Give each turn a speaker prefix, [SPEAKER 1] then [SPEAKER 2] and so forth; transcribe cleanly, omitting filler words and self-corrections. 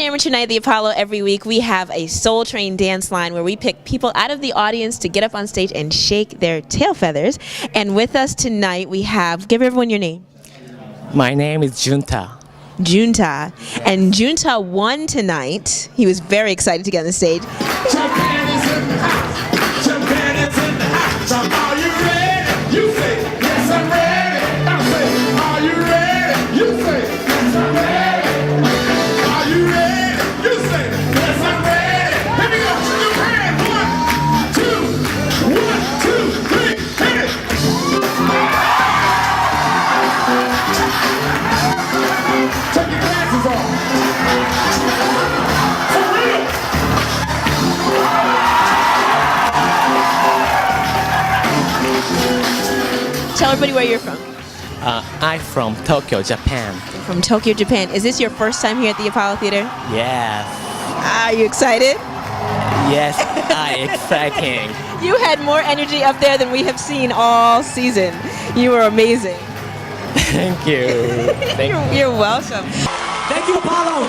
[SPEAKER 1] at Amateur Night at the Apollo every week, we have a Soul Train dance line where we pick people out of the audience to get up on stage and shake their tail feathers. And with us tonight, we have, give everyone your name.
[SPEAKER 2] My name is Junta.
[SPEAKER 1] Junta. And Junta won tonight. He was very excited to get on the stage.
[SPEAKER 3] Japan is in the house. Japan is in the house. Are you ready? You say, yes, I'm ready. I say, are you ready? You say, yes, I'm ready. Are you ready? You say, yes, I'm ready. Here we go. Japan. 1, 2, 1, 2, 3, hit it. Take your glasses off. For real.
[SPEAKER 1] Tell everybody where you're from.
[SPEAKER 2] I'm from Tokyo, Japan.
[SPEAKER 1] From Tokyo, Japan. Is this your first time here at the Apollo Theater?
[SPEAKER 2] Yes.
[SPEAKER 1] Are you excited?
[SPEAKER 2] Yes, exciting.
[SPEAKER 1] You had more energy up there than we have seen all season. You were amazing.
[SPEAKER 2] Thank you.
[SPEAKER 1] You're welcome.
[SPEAKER 4] Thank you, Apollo.